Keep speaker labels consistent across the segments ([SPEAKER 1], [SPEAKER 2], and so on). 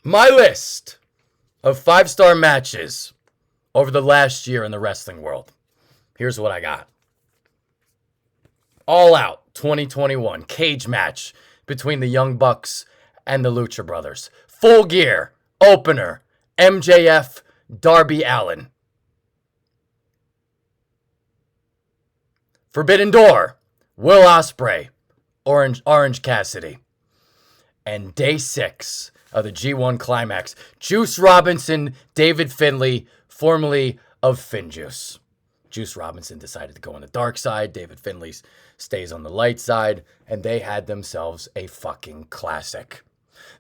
[SPEAKER 1] My list of 5-star matches over the last year in the wrestling world. Here's what I got. All Out 2021 cage match between the Young Bucks and the Lucha Brothers. Full Gear opener, MJF, Darby Allin. Forbidden Door, Will Ospreay, Orange Cassidy. And day 6 of the G1 Climax, Juice Robinson, David Finlay, formerly of Finjuice. Juice Robinson decided to go on the dark side. David Finlay stays on the light side. And they had themselves a fucking classic.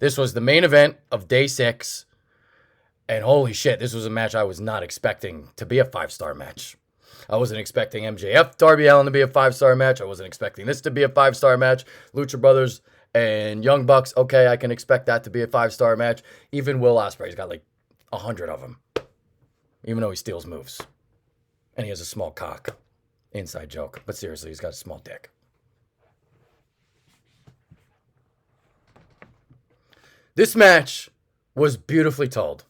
[SPEAKER 1] This was the main event of day 6. And holy shit, this was a match I was not expecting to be a 5-star match. I wasn't expecting MJF, Darby Allin to be a 5-star match. I wasn't expecting this to be a 5-star match. Lucha Brothers and Young Bucks, okay, I can expect that to be a 5-star match. Even Will Ospreay's got like 100 of them. Even though he steals moves. And he has a small cock. Inside joke. But seriously, he's got a small dick. This match was beautifully told.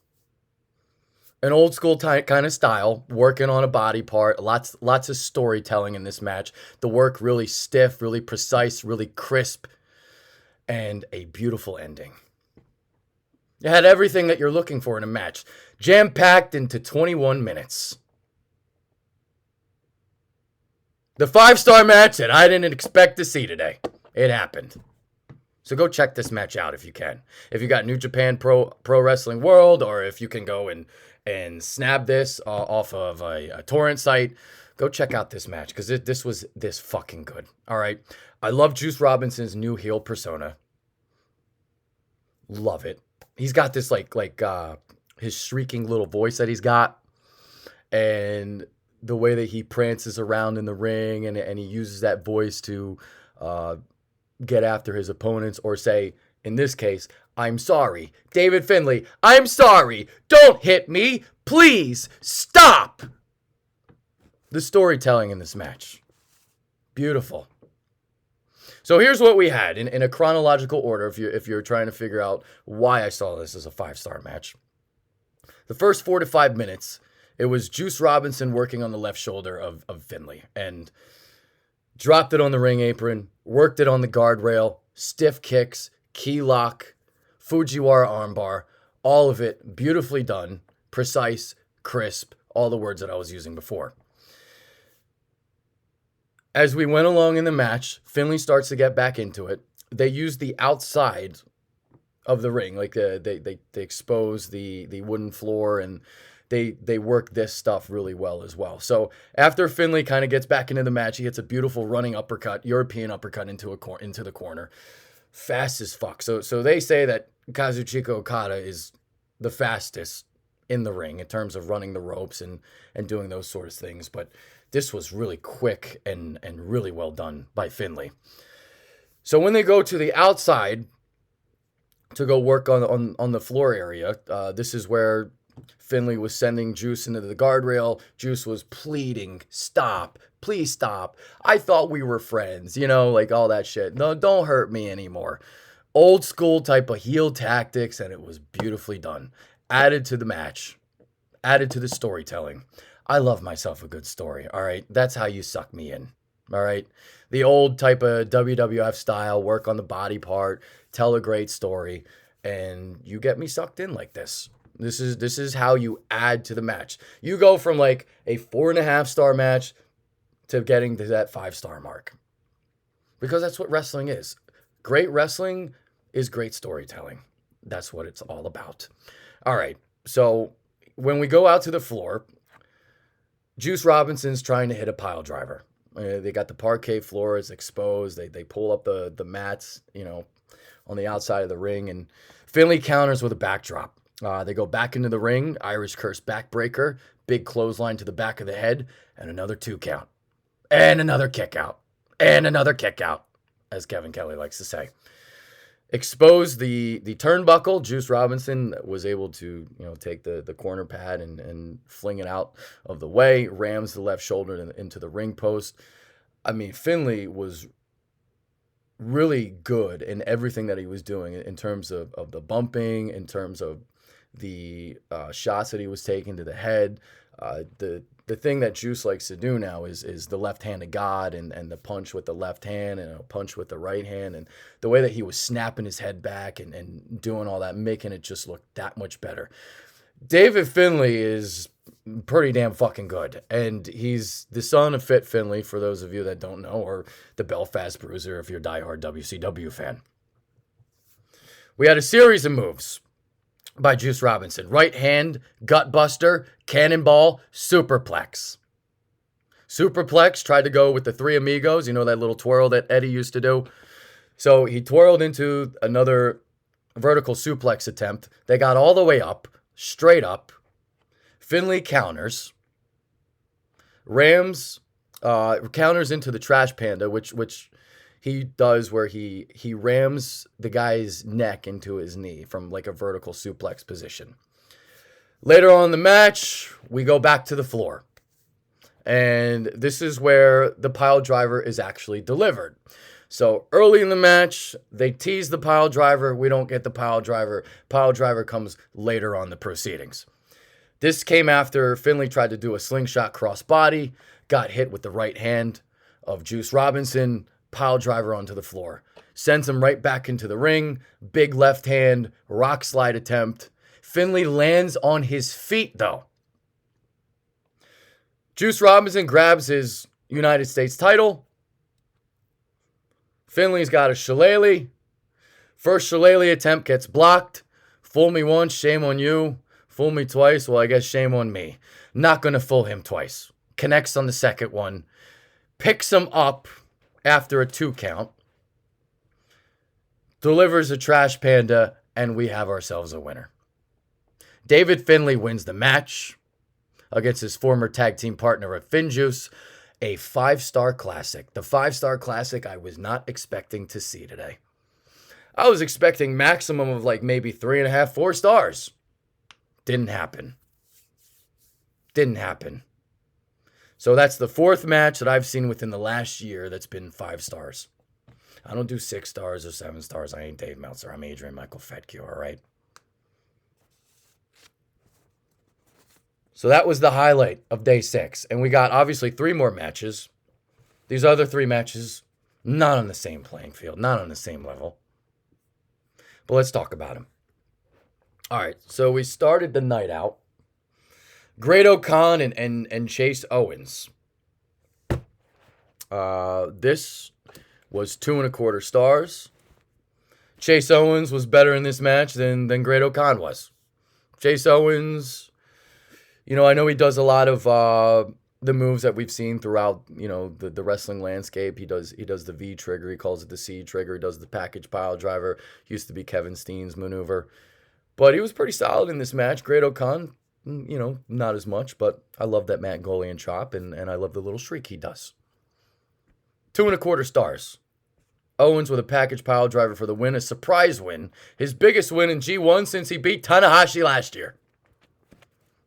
[SPEAKER 1] An old school kind of style, working on a body part, lots of storytelling in this match. The work really stiff, really precise, really crisp, and a beautiful ending. It had everything that you're looking for in a match, jam-packed into 21 minutes. The 5-star match that I didn't expect to see today. It happened. So go check this match out if you can. If you got New Japan Pro Wrestling World, or if you can go and snap this off of a torrent site, go check out this match, because this was this fucking good. All right. I love Juice Robinson's new heel persona. Love it. He's got this like his shrieking little voice that he's got, and the way that he prances around in the ring, and he uses that voice to get after his opponents, or say, in this case, I'm sorry. David Finlay, I'm sorry. Don't hit me. Please stop. The storytelling in this match. Beautiful. So here's what we had in a chronological order, if you're trying to figure out why I saw this as a 5-star match. The first 4 to 5 minutes, it was Juice Robinson working on the left shoulder of Finlay, and dropped it on the ring apron, worked it on the guardrail, stiff kicks, key lock, Fujiwara armbar, all of it beautifully done, precise, crisp, all the words that I was using before. As we went along in the match, Finlay starts to get back into it. They use the outside of the ring, like they expose the wooden floor, and they work this stuff really well as well. So after Finlay kind of gets back into the match, he hits a beautiful running uppercut, European uppercut into the corner. Fast as fuck. So they say that Kazuchika Okada is the fastest in the ring in terms of running the ropes and doing those sort of things. But this was really quick and really well done by Finlay. So when they go to the outside to go work on the floor area, this is where Finlay was sending Juice into the guardrail. Juice was pleading, stop, please stop. I thought we were friends, like all that shit. No, don't hurt me anymore. Old school type of heel tactics, and it was beautifully done. Added to the match, added to the storytelling. I love myself a good story, all right? That's how you suck me in, all right? The old type of WWF style, work on the body part, tell a great story, and you get me sucked in like this. This is how you add to the match. You go from like a 4.5-star match to getting to that 5-star mark. Because that's what wrestling is. Great wrestling is great storytelling. That's what it's all about. All right. So when we go out to the floor, Juice Robinson's trying to hit a pile driver. They got the parquet floor, it's exposed. They pull up the mats, on the outside of the ring, and Finlay counters with a backdrop. They go back into the ring, Irish curse backbreaker, big clothesline to the back of the head, and another 2 count. And another kick out. And another kick out, as Kevin Kelly likes to say. Exposed the turnbuckle. Juice Robinson was able to, take the corner pad and fling it out of the way, rams the left shoulder into the ring post. I mean, Finlay was really good in everything that he was doing in terms of the bumping, in terms of the shots that he was taking to the head. The thing that Juice likes to do now is the left hand of God and the punch with the left hand and a punch with the right hand. And the way that he was snapping his head back and doing all that, making it just look that much better. David Finlay is pretty damn fucking good. And he's the son of Fit Finlay, for those of you that don't know, or the Belfast Bruiser if you're a diehard WCW fan. We had a series of moves by Juice Robinson. Right hand, gut buster, cannonball, superplex. Superplex, tried to go with the Three Amigos, you know, that little twirl that Eddie used to do. So he twirled into another vertical suplex attempt. They got all the way up, straight up. Finlay counters. Rams counters into the Trash Panda, which he does where he rams the guy's neck into his knee from like a vertical suplex position. Later on in the match, we go back to the floor. And this is where the pile driver is actually delivered. So early in the match, they tease the pile driver. We don't get the pile driver. Pile driver comes later on the proceedings. This came after Finlay tried to do a slingshot crossbody, got hit with the right hand of Juice Robinson, pile driver onto the floor. Sends him right back into the ring. Big left hand, rock slide attempt. Finlay lands on his feet, though. Juice Robinson grabs his United States title. Finlay's got a shillelagh. First shillelagh attempt gets blocked. Fool me once, shame on you. Fool me twice, well, I guess shame on me. Not going to fool him twice. Connects on the second one. Picks him up after a 2 count. Delivers a Trash Panda, and we have ourselves a winner. David Finlay wins the match against his former tag team partner at FinJuice. A 5-star classic. The 5-star classic I was not expecting to see today. I was expecting maximum of like maybe 3.5, 4 stars. Didn't happen. Didn't happen. So that's the 4th match that I've seen within the last year that's been 5 stars. I don't do 6 stars or 7 stars. I ain't Dave Meltzer. I'm Adrian Michael Fetke, all right? So that was the highlight of day 6. And we got obviously 3 more matches. These other 3 matches, not on the same playing field, not on the same level. But let's talk about them. All right, so we started the night out. Great-O-Khan and Chase Owens. This was 2.25 stars. Chase Owens was better in this match than Great-O-Khan was. Chase Owens, you know, I know he does a lot of the moves that we've seen throughout, you know, the wrestling landscape. He does the V trigger. He calls it the C trigger. He does the package pile driver. Used to be Kevin Steen's maneuver. But he was pretty solid in this match. Great-O-Khan, you know, not as much, but I love that Mongolian chop, and I love the little shriek he does. 2.25 stars. Owens with a package pile driver for the win, a surprise win. His biggest win in G1 since he beat Tanahashi last year.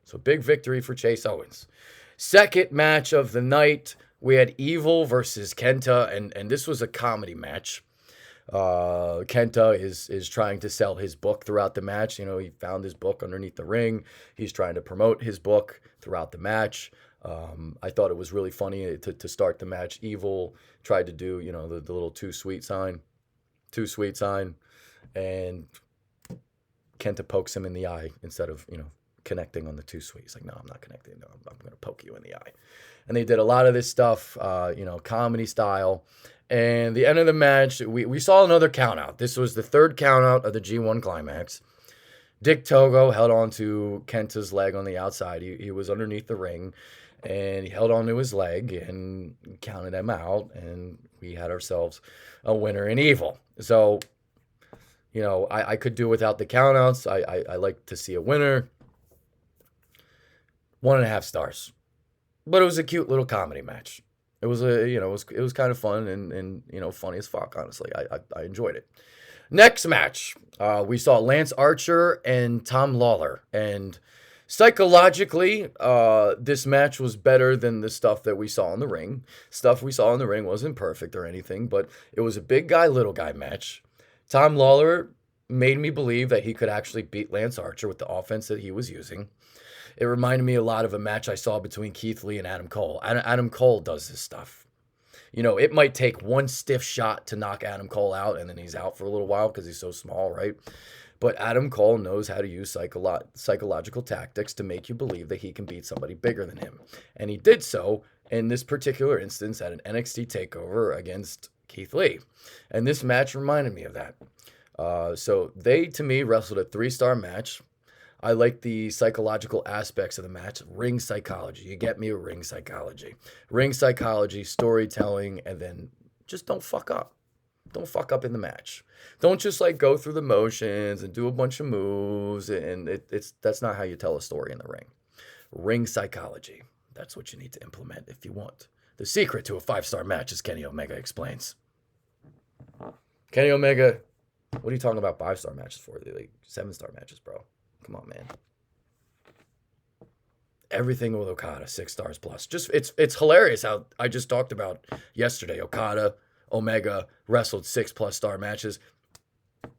[SPEAKER 1] So big victory for Chase Owens. Second match of the night, we had Evil versus Kenta, and this was a comedy match. Kenta is trying to sell his book throughout the match. You know, he found his book underneath the ring. He's trying to promote his book throughout the match. I thought it was really funny to start the match. Evil tried to do, you know, the little too sweet sign, and Kenta pokes him in the eye instead of, you know, connecting on the too sweet. He's like, no, I'm not connecting. No, I'm going to poke you in the eye. And they did a lot of this stuff, you know, comedy style. And the end of the match, we saw another count out. This was the 3rd count out of the G1 Climax. Dick Togo held on to Kenta's leg on the outside. He was underneath the ring, and he held on to his leg and counted him out, and we had ourselves a winner in Evil. So, you know, I could do without the countouts. I like to see a winner. 1.5 stars. But it was a cute little comedy match. It was it was kind of fun and you know, funny as fuck, honestly. I enjoyed it. Next match, we saw Lance Archer and Tom Lawlor. And Psychologically, this match was better than the stuff that we saw in the ring. Stuff we saw in the ring wasn't perfect or anything, but it was a big guy, little guy match. Tom Lawlor made me believe that he could actually beat Lance Archer with the offense that he was using. It reminded me a lot of a match I saw between Keith Lee and Adam Cole. Adam Cole does this stuff. You know, it might take one stiff shot to knock Adam Cole out, and then he's out for a little while because he's so small, right? But Adam Cole knows how to use psychological tactics to make you believe that he can beat somebody bigger than him. And he did so in this particular instance at an NXT TakeOver against Keith Lee. And this match reminded me of that. So they, to me, wrestled a 3-star match. I like the psychological aspects of the match. Ring psychology. You get me? A ring psychology. Ring psychology, storytelling, and then just don't fuck up. Don't fuck up in the match. Don't just like go through the motions and do a bunch of moves, and that's not how you tell a story in the ring. Ring psychology. That's what you need to implement if you want the secret to a 5-star match, as Kenny Omega explains. Kenny Omega, what are you talking about 5-star matches for? They're like 7-star matches, bro. Come on, man. Everything with Okada, 6 stars plus. Just it's hilarious how I just talked about yesterday. Okada, Omega wrestled 6+ star matches.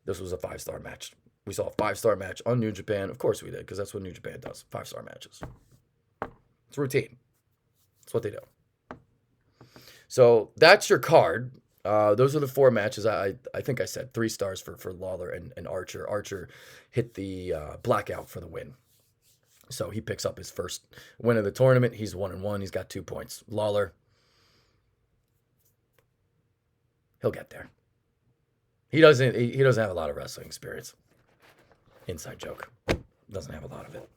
[SPEAKER 1] This was a 5-star match. We saw a 5-star match on New Japan. Of course we did, because that's what New Japan does. 5-star matches. It's routine. It's what they do. So that's your card. Those are the 4 matches. I think I said 3 stars for Lawlor and Archer. Archer hit the blackout for the win. So he picks up his first win of the tournament. He's 1-1. He's got 2 points. Lawlor, he'll get there. He doesn't have a lot of wrestling experience. Inside joke. Doesn't have a lot of it.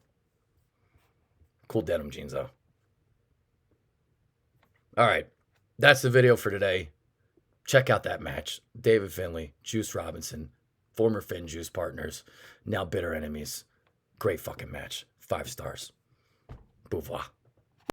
[SPEAKER 1] Cool denim jeans, though. All right. That's the video for today. Check out that match. David Finlay, Juice Robinson, former Finn Juice partners, now bitter enemies. Great fucking match. 5 stars. Beauvoir.